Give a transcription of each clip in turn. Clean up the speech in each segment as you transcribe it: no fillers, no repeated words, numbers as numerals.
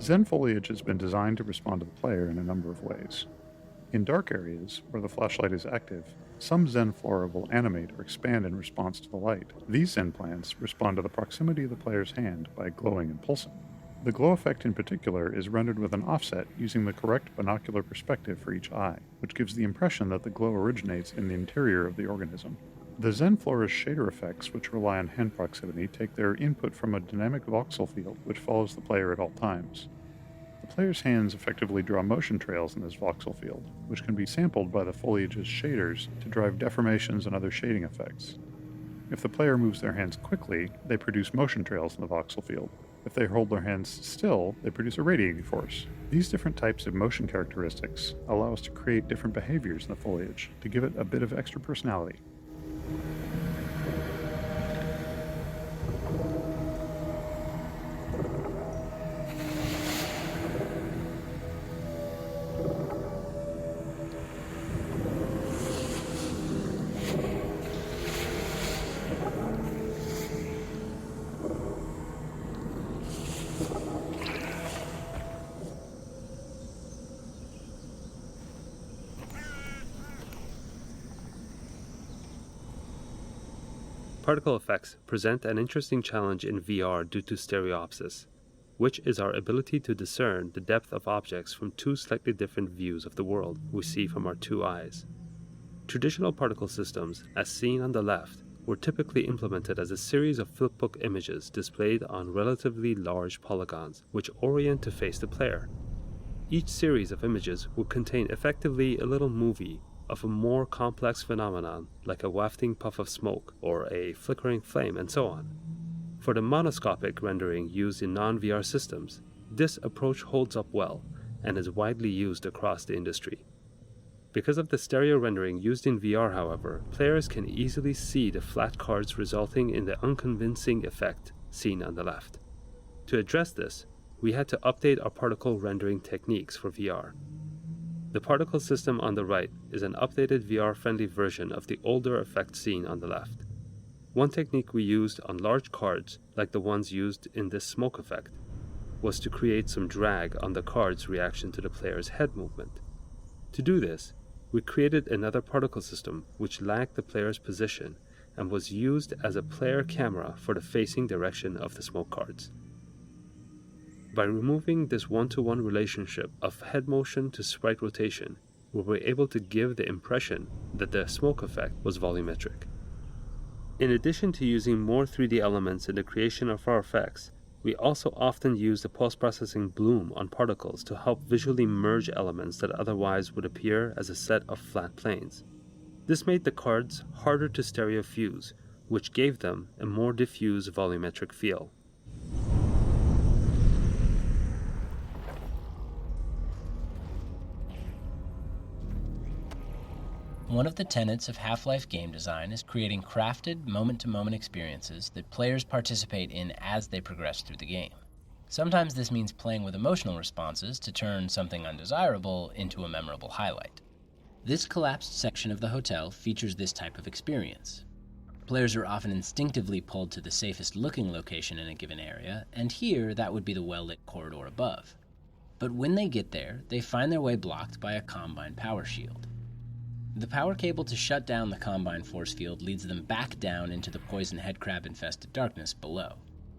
Zen foliage has been designed to respond to the player in a number of ways. In dark areas, where the flashlight is active, some Zen flora will animate or expand in response to the light. These Zen plants respond to the proximity of the player's hand by glowing and pulsing. The glow effect in particular is rendered with an offset using the correct binocular perspective for each eye, which gives the impression that the glow originates in the interior of the organism. The Zen flora's shader effects, which rely on hand proximity, take their input from a dynamic voxel field which follows the player at all times. The player's hands effectively draw motion trails in this voxel field, which can be sampled by the foliage's shaders to drive deformations and other shading effects. If the player moves their hands quickly, they produce motion trails in the voxel field. If they hold their hands still, they produce a radiating force. These different types of motion characteristics allow us to create different behaviors in the foliage to give it a bit of extra personality. Particle effects present an interesting challenge in VR due to stereopsis, which is our ability to discern the depth of objects from two slightly different views of the world we see from our two eyes. Traditional particle systems, as seen on the left, were typically implemented as a series of flipbook images displayed on relatively large polygons, which orient to face the player. Each series of images would contain effectively a little movie of a more complex phenomenon like a wafting puff of smoke or a flickering flame and so on. For the monoscopic rendering used in non-VR systems, this approach holds up well and is widely used across the industry. Because of the stereo rendering used in VR, however, players can easily see the flat cards resulting in the unconvincing effect seen on the left. To address this, we had to update our particle rendering techniques for VR. The particle system on the right is an updated VR-friendly version of the older effect seen on the left. One technique we used on large cards, like the ones used in this smoke effect, was to create some drag on the card's reaction to the player's head movement. To do this, we created another particle system which lagged the player's position and was used as a player camera for the facing direction of the smoke cards. By removing this one-to-one relationship of head motion to sprite rotation, we were able to give the impression that the smoke effect was volumetric. In addition to using more 3D elements in the creation of our effects, we also often use the post-processing bloom on particles to help visually merge elements that otherwise would appear as a set of flat planes. This made the cards harder to stereo fuse, which gave them a more diffuse volumetric feel. One of the tenets of Half-Life game design is creating crafted, moment-to-moment experiences that players participate in as they progress through the game. Sometimes this means playing with emotional responses to turn something undesirable into a memorable highlight. This collapsed section of the hotel features this type of experience. Players are often instinctively pulled to the safest-looking location in a given area, and here that would be the well-lit corridor above. But when they get there, they find their way blocked by a Combine power shield. The power cable to shut down the Combine force field leads them back down into the poison headcrab-infested darkness below,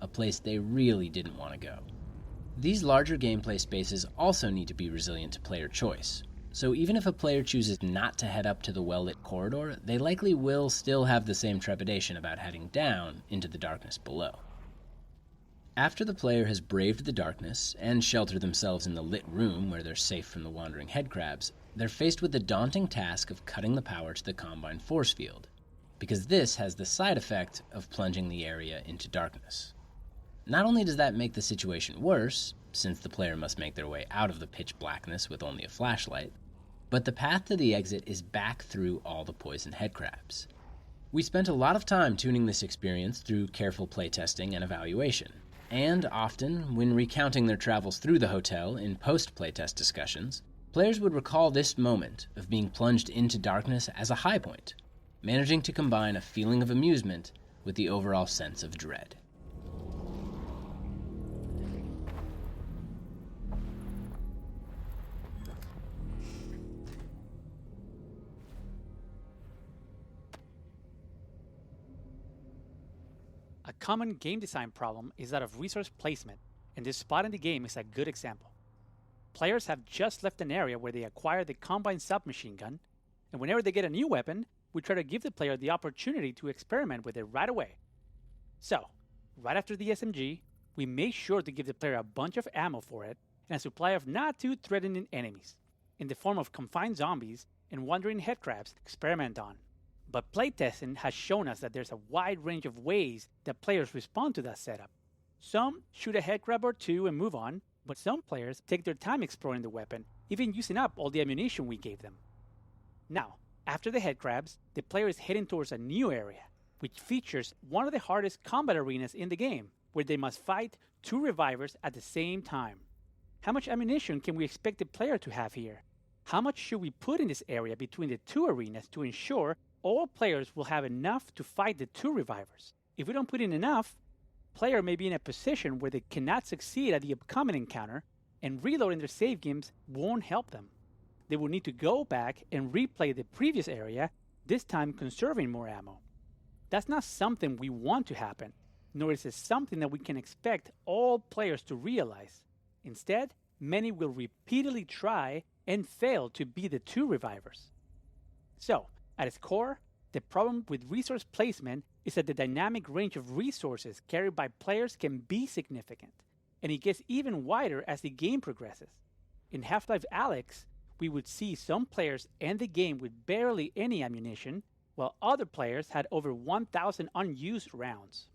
a place they really didn't want to go. These larger gameplay spaces also need to be resilient to player choice, so even if a player chooses not to head up to the well-lit corridor, they likely will still have the same trepidation about heading down into the darkness below. After the player has braved the darkness and sheltered themselves in the lit room where they're safe from the wandering headcrabs, they're faced with the daunting task of cutting the power to the Combine force field, because this has the side effect of plunging the area into darkness. Not only does that make the situation worse, since the player must make their way out of the pitch blackness with only a flashlight, but the path to the exit is back through all the poison headcrabs. We spent a lot of time tuning this experience through careful playtesting and evaluation, and often, when recounting their travels through the hotel in post-playtest discussions, Players would recall this moment of being plunged into darkness as a high point, managing to combine a feeling of amusement with the overall sense of dread. A common game design problem is that of resource placement, and this spot in the game is a good example. Players have just left an area where they acquired the Combine submachine gun, and whenever they get a new weapon, we try to give the player the opportunity to experiment with it right away. So, right after the SMG, we make sure to give the player a bunch of ammo for it and a supply of not too threatening enemies, in the form of confined zombies and wandering headcrabs to experiment on. But playtesting has shown us that there's a wide range of ways that players respond to that setup. Some shoot a headcrab or two and move on, but some players take their time exploring the weapon, even using up all the ammunition we gave them. Now, after the headcrabs, the player is heading towards a new area, which features one of the hardest combat arenas in the game, where they must fight 2 revivers at the same time. How much ammunition can we expect the player to have here? How much should we put in this area between the 2 arenas to ensure all players will have enough to fight the 2 revivers? If we don't put in enough, player may be in a position where they cannot succeed at the upcoming encounter, and reloading their save games won't help them. They will need to go back and replay the previous area, this time conserving more ammo. That's not something we want to happen, nor is it something that we can expect all players to realize. Instead, many will repeatedly try and fail to be the 2 revivers. So, at its core, the problem with resource placement is that the dynamic range of resources carried by players can be significant, and it gets even wider as the game progresses. In Half-Life Alyx, we would see some players end the game with barely any ammunition, while other players had over 1,000 unused rounds.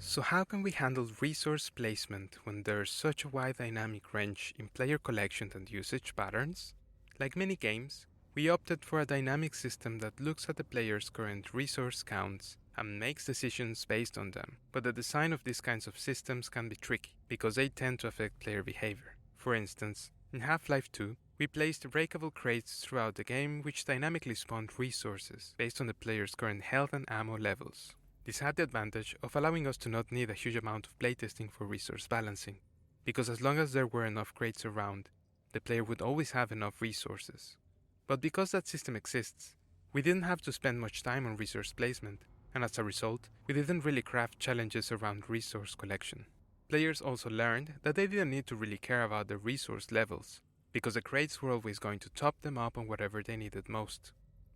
So how can we handle resource placement when there's such a wide dynamic range in player collection and usage patterns? Like many games, we opted for a dynamic system that looks at the player's current resource counts and makes decisions based on them. But the design of these kinds of systems can be tricky, because they tend to affect player behavior. For instance, in Half-Life 2, we placed breakable crates throughout the game which dynamically spawned resources based on the player's current health and ammo levels. This had the advantage of allowing us to not need a huge amount of playtesting for resource balancing, because as long as there were enough crates around, the player would always have enough resources. But because that system exists, we didn't have to spend much time on resource placement, and as a result, we didn't really craft challenges around resource collection. Players also learned that they didn't need to really care about the resource levels, because the crates were always going to top them up on whatever they needed most.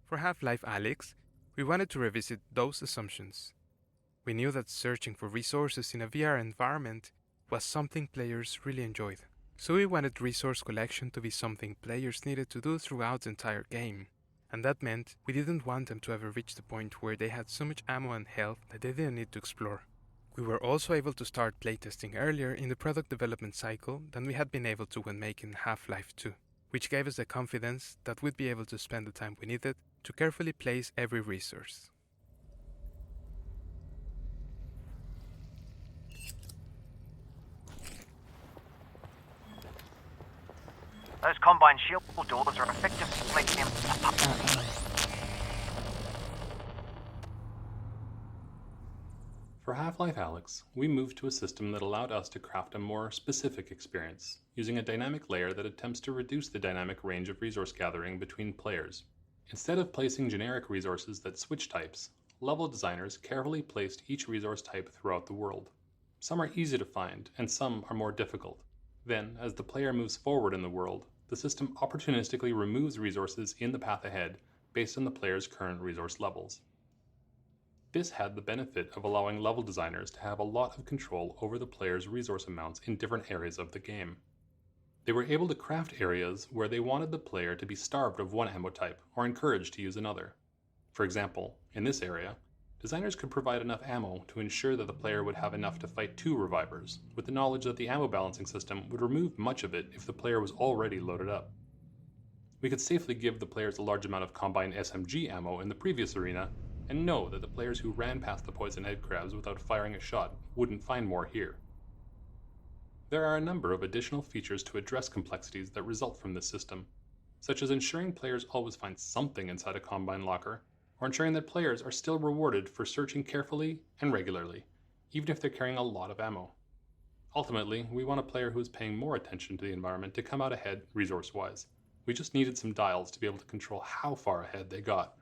For Half-Life Alyx, we wanted to revisit those assumptions. We knew that searching for resources in a VR environment was something players really enjoyed. So we wanted resource collection to be something players needed to do throughout the entire game. And that meant we didn't want them to ever reach the point where they had so much ammo and health that they didn't need to explore. We were also able to start playtesting earlier in the product development cycle than we had been able to when making Half-Life 2, which gave us the confidence that we'd be able to spend the time we needed to carefully place every resource. Those Combine shield doors are effectively making him... For Half-Life Alyx, we moved to a system that allowed us to craft a more specific experience, using a dynamic layer that attempts to reduce the dynamic range of resource gathering between players. Instead of placing generic resources that switch types, level designers carefully placed each resource type throughout the world. Some are easy to find, and some are more difficult. Then, as the player moves forward in the world, the system opportunistically removes resources in the path ahead based on the player's current resource levels. This had the benefit of allowing level designers to have a lot of control over the player's resource amounts in different areas of the game. They were able to craft areas where they wanted the player to be starved of one ammo type or encouraged to use another. For example, in this area, designers could provide enough ammo to ensure that the player would have enough to fight 2 revivers, with the knowledge that the ammo balancing system would remove much of it if the player was already loaded up. We could safely give the players a large amount of Combine SMG ammo in the previous arena, and know that the players who ran past the poison head crabs without firing a shot wouldn't find more here. There are a number of additional features to address complexities that result from this system, such as ensuring players always find something inside a Combine locker, or ensuring that players are still rewarded for searching carefully and regularly, even if they're carrying a lot of ammo. Ultimately, we want a player who is paying more attention to the environment to come out ahead resource-wise. We just needed some dials to be able to control how far ahead they got.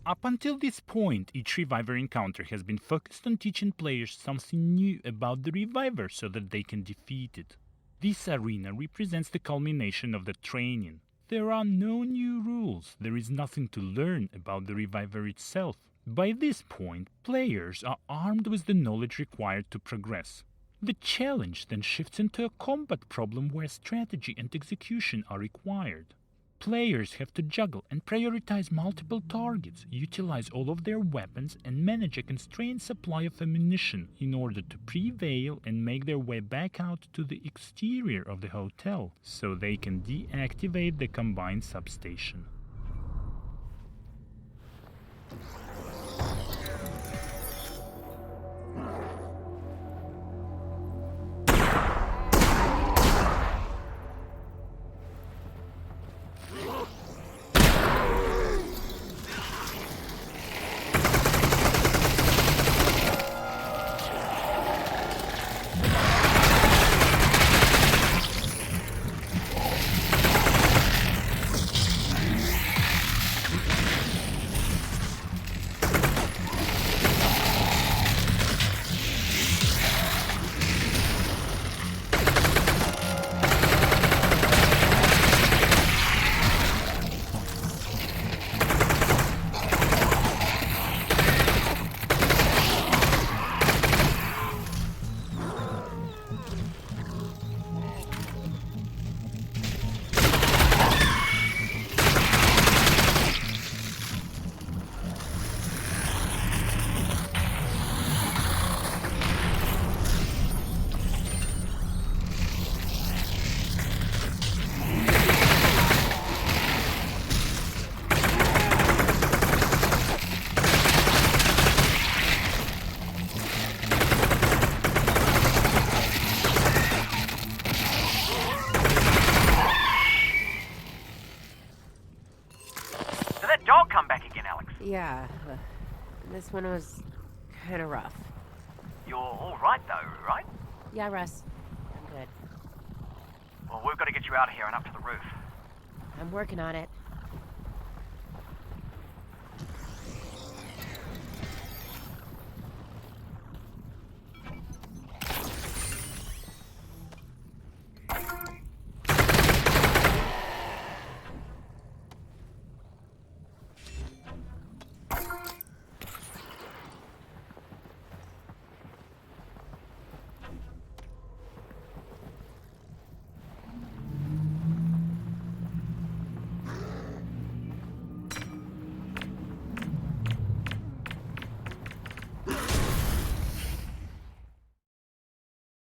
Up until this point, each Reviver encounter has been focused on teaching players something new about the Reviver so that they can defeat it. This arena represents the culmination of the training. There are no new rules, there is nothing to learn about the Reviver itself. By this point, players are armed with the knowledge required to progress. The challenge then shifts into a combat problem where strategy and execution are required. Players have to juggle and prioritize multiple targets, utilize all of their weapons, and manage a constrained supply of ammunition in order to prevail and make their way back out to the exterior of the hotel, so they can deactivate the Combine substation. Yeah, this one was kind of rough. You're all right, though, right? Yeah, Russ. I'm good. Well, we've got to get you out of here and up to the roof. I'm working on it.